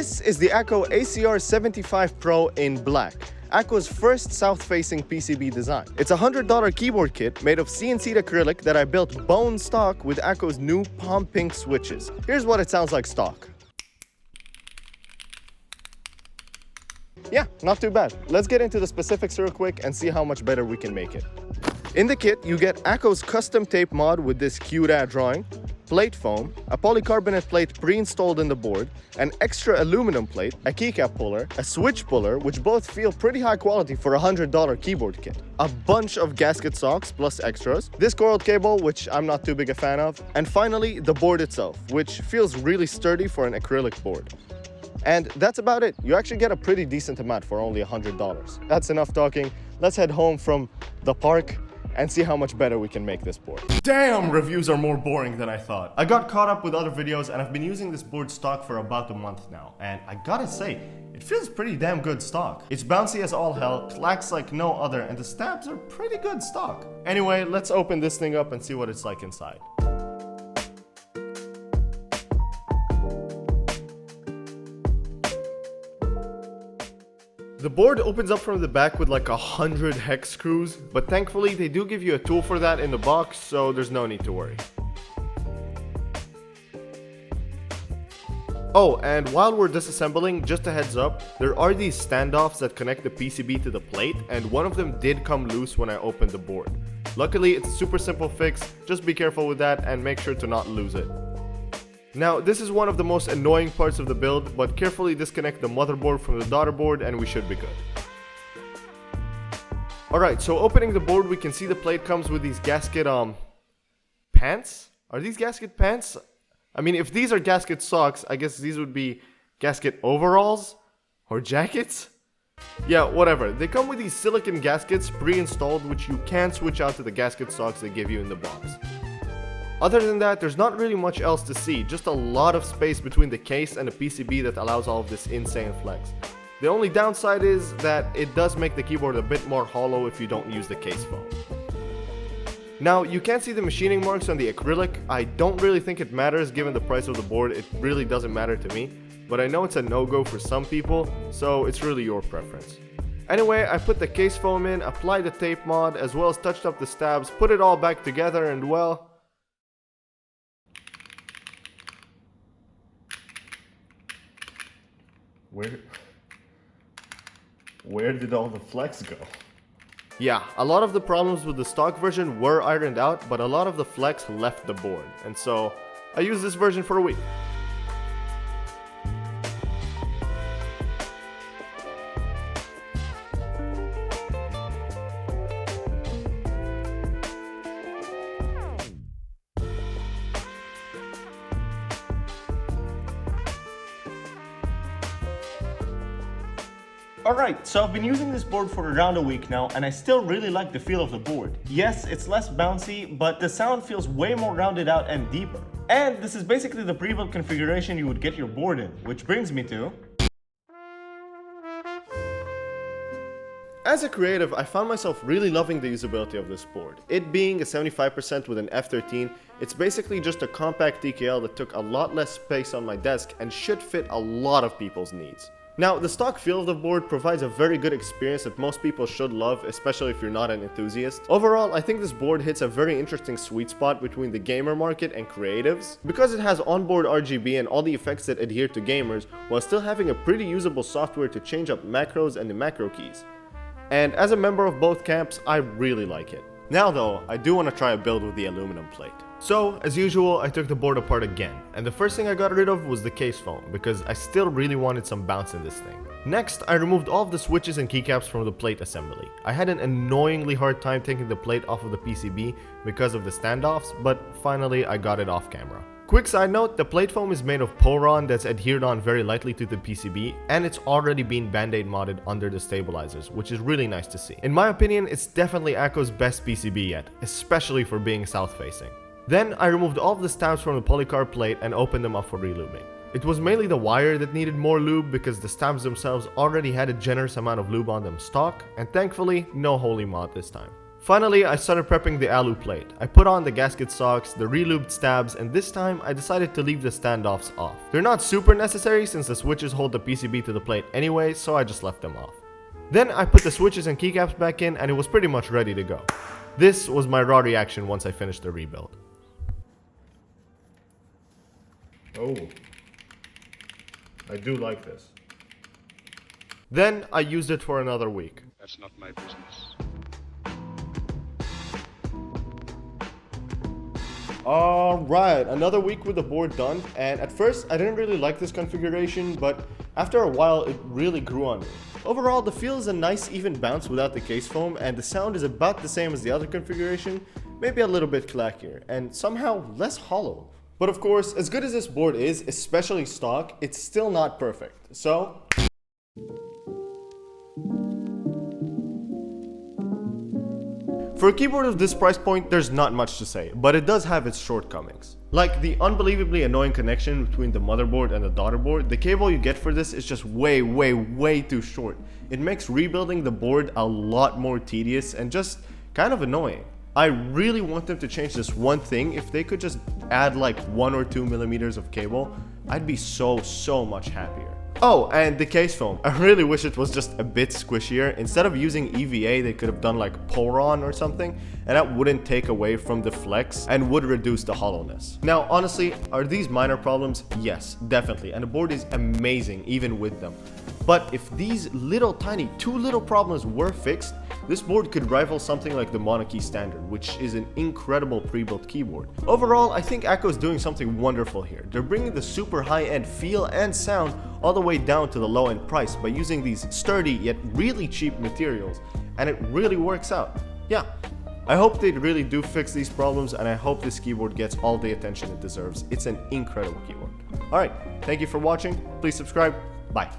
This is the Akko ACR75 Pro in black, Akko's first south-facing PCB design. It's a $100 keyboard kit made of CNC'd acrylic that I built bone stock with Akko's new Palm Pink switches. Here's what it sounds like stock. Yeah, not too bad. Let's get into the specifics real quick and see how much better we can make it. In the kit, you get Akko's custom tape mod with this cute drawing, plate foam, a polycarbonate plate pre-installed in the board, an extra aluminum plate, a keycap puller, a switch puller, which both feel pretty high quality for a $100 keyboard kit, a bunch of gasket socks plus extras, this coiled cable, which I'm not too big a fan of, and finally the board itself, which feels really sturdy for an acrylic board. And that's about it. You actually get a pretty decent amount for only $100. That's enough talking. Let's head home from the park and see how much better we can make this board. Damn, reviews are more boring than I thought. I got caught up with other videos and I've been using this board stock for about a month now. And I gotta say, it feels pretty damn good stock. It's bouncy as all hell, clacks like no other, and the stabs are pretty good stock. Anyway, let's open this thing up and see what it's like inside. The board opens up from the back with like 100 hex screws, but thankfully they do give you a tool for that in the box, so there's no need to worry. Oh, and while we're disassembling, just a heads up, there are these standoffs that connect the PCB to the plate, and one of them did come loose when I opened the board. Luckily, it's a super simple fix, just be careful with that and make sure to not lose it. Now, this is one of the most annoying parts of the build, but carefully disconnect the motherboard from the daughter board and we should be good. Alright, so opening the board, we can see the plate comes with these gasket, pants? Are these gasket pants? I mean, if these are gasket socks, I guess these would be gasket overalls? Or jackets? Yeah, whatever. They come with these silicone gaskets pre-installed, which you can switch out to the gasket socks they give you in the box. Other than that, there's not really much else to see, just a lot of space between the case and the PCB that allows all of this insane flex. The only downside is that it does make the keyboard a bit more hollow if you don't use the case foam. Now, you can see the machining marks on the acrylic. I don't really think it matters given the price of the board, it really doesn't matter to me, but I know it's a no-go for some people, so it's really your preference. Anyway, I put the case foam in, applied the tape mod, as well as touched up the stabs, put it all back together, and well... Where did all the flex go? Yeah, a lot of the problems with the stock version were ironed out, but a lot of the flex left the board, and so I used this version for a week. Alright, so I've been using this board for around a week now, and I still really like the feel of the board. Yes, it's less bouncy, but the sound feels way more rounded out and deeper. And this is basically the pre-built configuration you would get your board in, which brings me to... As a creative, I found myself really loving the usability of this board. It being a 75% with an F13, it's basically just a compact TKL that took a lot less space on my desk and should fit a lot of people's needs. Now, the stock feel of the board provides a very good experience that most people should love, especially if you're not an enthusiast. Overall, I think this board hits a very interesting sweet spot between the gamer market and creatives, because it has onboard RGB and all the effects that adhere to gamers, while still having a pretty usable software to change up macros and the macro keys. And as a member of both camps, I really like it. Now though, I do want to try a build with the aluminum plate. So, as usual, I took the board apart again, and the first thing I got rid of was the case foam, because I still really wanted some bounce in this thing. Next, I removed all of the switches and keycaps from the plate assembly. I had an annoyingly hard time taking the plate off of the PCB because of the standoffs, but finally I got it off camera. Quick side note, the plate foam is made of Poron that's adhered on very lightly to the PCB, and it's already been band-aid modded under the stabilizers, which is really nice to see. In my opinion, it's definitely Akko's best PCB yet, especially for being south-facing. Then I removed all of the stabs from the polycarb plate and opened them up for relubing. It was mainly the wire that needed more lube because the stabs themselves already had a generous amount of lube on them stock, and thankfully no holy mod this time. Finally, I started prepping the alu plate. I put on the gasket socks, the relubed stabs, and this time I decided to leave the standoffs off. They're not super necessary since the switches hold the PCB to the plate anyway, so I just left them off. Then I put the switches and keycaps back in and it was pretty much ready to go. This was my raw reaction once I finished the rebuild. Oh, I do like this. Then I used it for another week. That's not my business. Alright, another week with the board done, and at first I didn't really like this configuration, but after a while it really grew on me. Overall, the feel is a nice even bounce without the case foam, and the sound is about the same as the other configuration, maybe a little bit clackier, and somehow less hollow. But of course, as good as this board is, especially stock, it's still not perfect, so... For a keyboard of this price point, there's not much to say, but it does have its shortcomings. Like the unbelievably annoying connection between the motherboard and the daughter board, the cable you get for this is just way too short. It makes rebuilding the board a lot more tedious and just kind of annoying. I really want them to change this one thing. If they could just add like 1 or 2 millimeters of cable, I'd be so much happier. Oh, and the case foam. I really wish it was just a bit squishier. Instead of using EVA, they could have done like Poron or something, and that wouldn't take away from the flex and would reduce the hollowness. Now, honestly, are these minor problems? Yes, definitely, and the board is amazing even with them. But if these little tiny, 2 little problems were fixed, this board could rival something like the Monarchy Standard, which is an incredible pre-built keyboard. Overall, I think Akko is doing something wonderful here. They're bringing the super high-end feel and sound all the way down to the low-end price by using these sturdy yet really cheap materials, and it really works out. Yeah, I hope they really do fix these problems, and I hope this keyboard gets all the attention it deserves. It's an incredible keyboard. Alright, thank you for watching. Please subscribe. Bye.